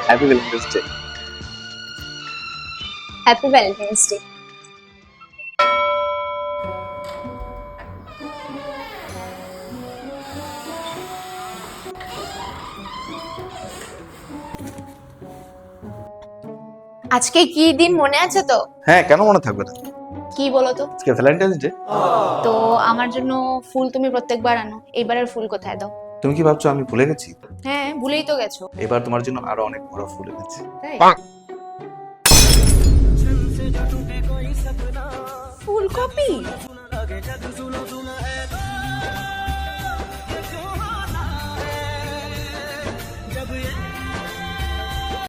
Happy Valentine's day. Happy Valentine's day. আজকে কি দিন মনে আছে তো? হ্যাঁ, কেন মনে থাকবে না? কি বলো তো? আজকে ভ্যালেন্টাইন্স ডে। তো আমার জন্য ফুল তুমি প্রত্যেকবার আনো, এবারের ফুল কোথায় দাও? তুমি কি ভাবছো আমি ভুলে গেছি? হ্যাঁ, ভুলেই তো গেছো। এবার তোমার জন্য আরো অনেক বড় ফুল এনেছি। তাই? ফুলকপি?